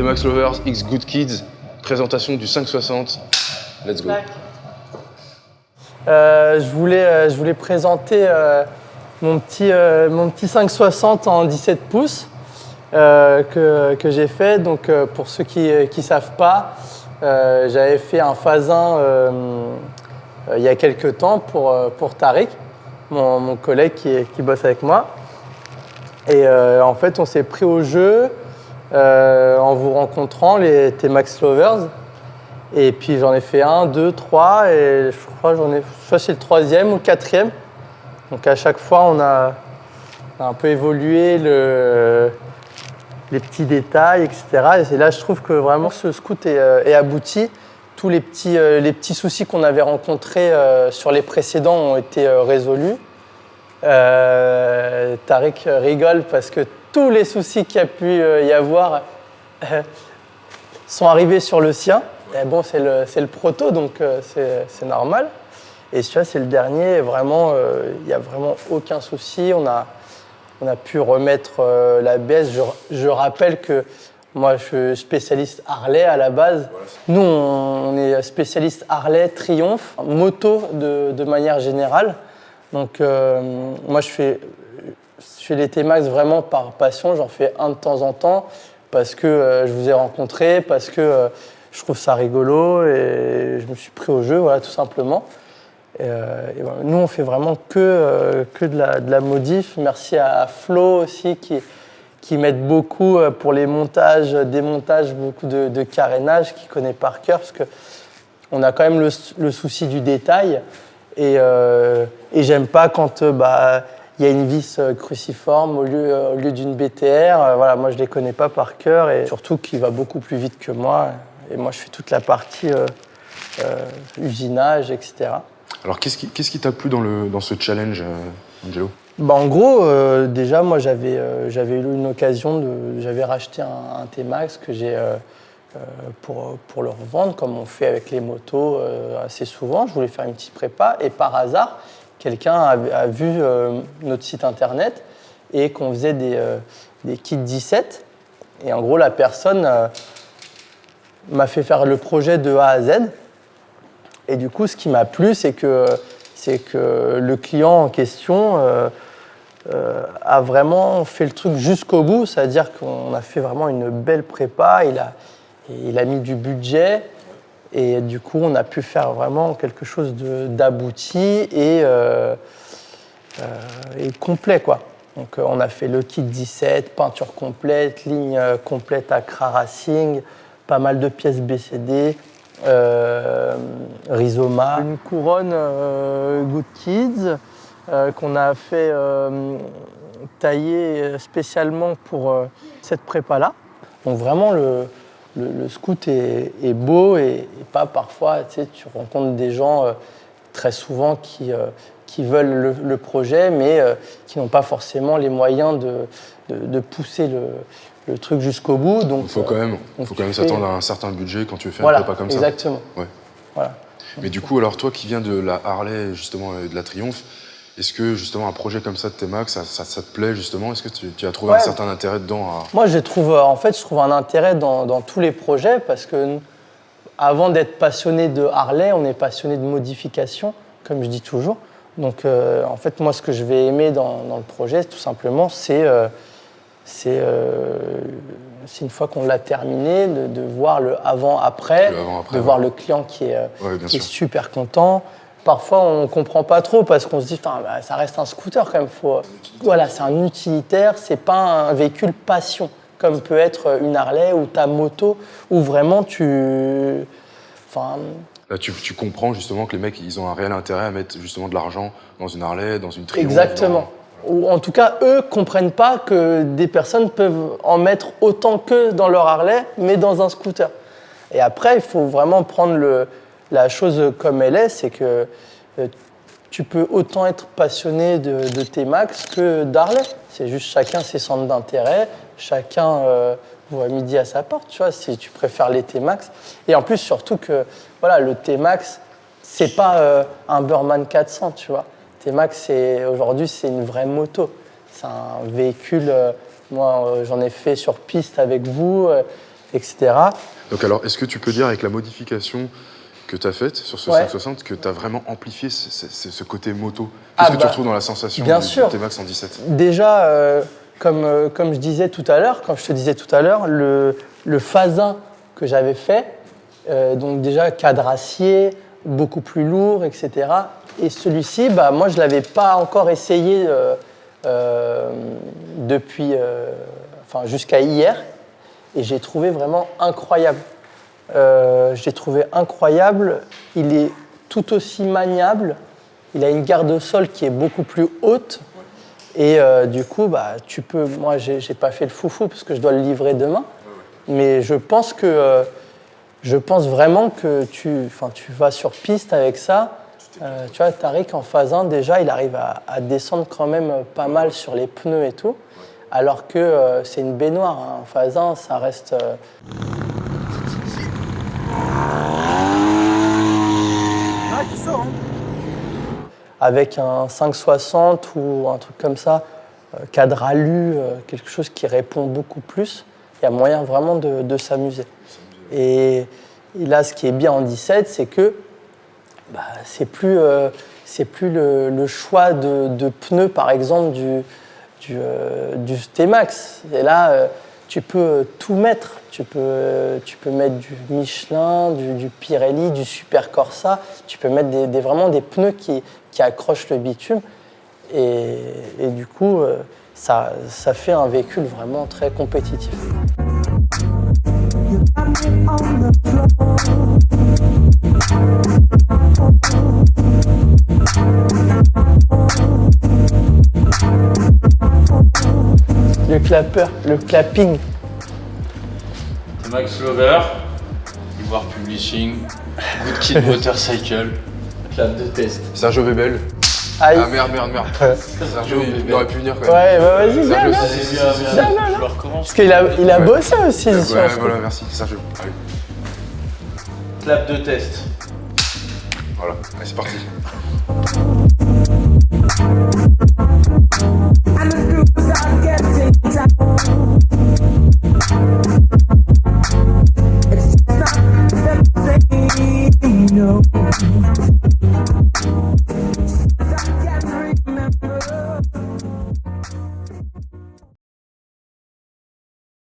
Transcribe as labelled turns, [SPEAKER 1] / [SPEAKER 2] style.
[SPEAKER 1] T-Max Lovers X Good Kids, présentation du 560. Let's go.
[SPEAKER 2] Je voulais présenter mon petit 560 en 17 pouces que j'ai fait. Donc pour ceux qui ne savent pas, j'avais fait un phase 1 il y a quelques temps pour Tariq, mon collègue qui bosse avec moi. Et en fait, on s'est pris au jeu en vous rencontrant, les T-Max Lovers. Et puis j'en ai fait 1, 2, 3 et je crois que c'est le 3e ou le 4e. Donc à chaque fois, on a un peu évolué les petits détails, etc. Et là, je trouve que vraiment ce scoot est abouti. Tous les petits soucis qu'on avait rencontrés sur les précédents ont été résolus. Tariq rigole parce que tous les soucis qu'il y a pu y avoir sont arrivés sur le sien. Et bon, c'est le proto, donc c'est normal. Et celui-là, c'est le dernier. Vraiment, il n'y a vraiment aucun souci. On a pu remettre la baisse. Je rappelle que moi, je suis spécialiste Harley à la base. Nous, on est spécialiste Harley, Triumph, moto de manière générale. Donc, moi, je fais les T-Max vraiment par passion. J'en fais un de temps en temps parce que je vous ai rencontré, parce que je trouve ça rigolo et je me suis pris au jeu, voilà, tout simplement. Et voilà. Nous, on fait vraiment que de la modif. Merci à Flo aussi qui m'aide beaucoup pour les montages, démontages, beaucoup de carénage, qui connaît par cœur, parce qu'on a quand même le souci du détail. Et j'aime pas quand y a une vis cruciforme au lieu d'une BTR. Voilà, moi, je les connais pas par cœur, et surtout qu'il va beaucoup plus vite que moi. Et moi, je fais toute la partie usinage, etc.
[SPEAKER 1] Alors, qu'est-ce qui t'a plu dans ce challenge, Angelo ?
[SPEAKER 2] En gros, déjà, moi, j'avais eu une occasion j'avais racheté un T-Max que j'ai pour le revendre, comme on fait avec les motos assez souvent. Je voulais faire une petite prépa, et par hasard, quelqu'un a vu notre site internet et qu'on faisait des kits 17. Et en gros, la personne m'a fait faire le projet de A à Z. Et du coup, ce qui m'a plu, c'est que le client en question a vraiment fait le truc jusqu'au bout. C'est-à-dire qu'on a fait vraiment une belle prépa. Il a mis du budget. Et du coup, on a pu faire vraiment quelque chose d'abouti et complet, quoi. Donc, on a fait le kit 17, peinture complète, ligne complète Accra Racing, pas mal de pièces BCD, Rizoma. Une couronne Good Kids qu'on a fait tailler spécialement pour cette prépa-là. Donc vraiment, le scoot est beau et pas parfois, tu rencontres des gens très souvent qui veulent le projet, mais qui n'ont pas forcément les moyens de pousser le truc jusqu'au bout. Donc,
[SPEAKER 1] il faut quand même s'attendre à un certain budget quand tu veux faire
[SPEAKER 2] voilà,
[SPEAKER 1] un prépa comme ça.
[SPEAKER 2] Exactement.
[SPEAKER 1] Ouais.
[SPEAKER 2] Voilà.
[SPEAKER 1] Mais du coup, alors toi qui viens de la Harley justement et de la Triumph, est-ce que justement un projet comme ça de T-Max, ça te plaît justement ? Est-ce que tu as trouvé un certain intérêt dedans
[SPEAKER 2] Moi, je trouve un intérêt dans tous les projets, parce que avant d'être passionné de Harley, on est passionné de modification, comme je dis toujours. Donc, en fait, moi, ce que je vais aimer dans le projet, tout simplement, c'est une fois qu'on l'a terminé, de voir le avant-après, de voir le client qui est super content. Parfois, on ne comprend pas trop parce qu'on se dit ça reste un scooter quand même. Voilà, c'est un utilitaire, c'est pas un véhicule passion, comme peut être une Harley ou ta moto, où vraiment
[SPEAKER 1] Là, tu comprends justement que les mecs, ils ont un réel intérêt à mettre justement de l'argent dans une Harley, dans une Triumph.
[SPEAKER 2] Exactement. Ou en tout cas, eux comprennent pas que des personnes peuvent en mettre autant que dans leur Harley, mais dans un scooter. Et après, il faut vraiment prendre la chose comme elle est, c'est que tu peux autant être passionné de T-Max que d'Harley. C'est juste chacun ses centres d'intérêt, chacun voit midi à sa porte, tu vois, si tu préfères les T-Max. Et en plus, surtout que voilà, le T-Max, c'est pas un Burman 400, tu vois. T-Max, aujourd'hui, c'est une vraie moto. C'est un véhicule, moi, j'en ai fait sur piste avec vous. etc.
[SPEAKER 1] Donc alors, est-ce que tu peux dire avec la modification que tu as faite sur ce
[SPEAKER 2] Ouais.
[SPEAKER 1] 560 que tu as vraiment amplifié ce côté moto? Qu'est-ce que tu retrouves dans la sensation
[SPEAKER 2] bien
[SPEAKER 1] du
[SPEAKER 2] sûr.
[SPEAKER 1] T-Max 117?
[SPEAKER 2] Déjà, comme je disais tout à l'heure, quand je te disais tout à l'heure, le Fasin que j'avais fait, donc déjà cadre acier, beaucoup plus lourd, etc. Et celui-ci, moi je ne l'avais pas encore essayé depuis, jusqu'à hier, et j'ai trouvé vraiment incroyable. J'ai trouvé incroyable, il est tout aussi maniable, il a une garde-sol qui est beaucoup plus haute, et du coup, tu peux. Moi, j'ai pas fait le foufou parce que je dois le livrer demain, mais je pense vraiment que tu vas sur piste avec ça. Tu vois, Tariq en phase 1, déjà, il arrive à descendre quand même pas mal sur les pneus et tout, alors que c'est une baignoire. Hein. En phase 1, ça reste.
[SPEAKER 3] Qui sort, hein.
[SPEAKER 2] Avec un 560 ou un truc comme ça, cadre alu, quelque chose qui répond beaucoup plus, il y a moyen vraiment de s'amuser. Et là, ce qui est bien en 17, c'est que c'est plus le choix de pneus, par exemple, du T-Max. Et là, tu peux tout mettre. Tu peux mettre du Michelin, du Pirelli, du Super Corsa. Tu peux mettre vraiment des pneus qui accrochent le bitume. Et du coup, ça fait un véhicule vraiment très compétitif. Le clapper, le clapping.
[SPEAKER 4] Max Lover, Ivoire Publishing, Good Kid Motorcycle, clap de test.
[SPEAKER 1] Sergio Webel.
[SPEAKER 2] Aïe.
[SPEAKER 1] Ah merde. Sergio, il aurait pu venir quand même.
[SPEAKER 2] Ouais, vas-y, viens,
[SPEAKER 1] Sergio,
[SPEAKER 2] viens.
[SPEAKER 1] si.
[SPEAKER 4] Je le recommence.
[SPEAKER 2] Parce qu'il a bossé aussi sur
[SPEAKER 1] Ouais,
[SPEAKER 2] ce
[SPEAKER 1] voilà,
[SPEAKER 2] coup.
[SPEAKER 1] merci, Sergio. Allez,
[SPEAKER 4] Clap de test.
[SPEAKER 1] voilà, allez, c'est parti.
[SPEAKER 5] And the screws are getting tight.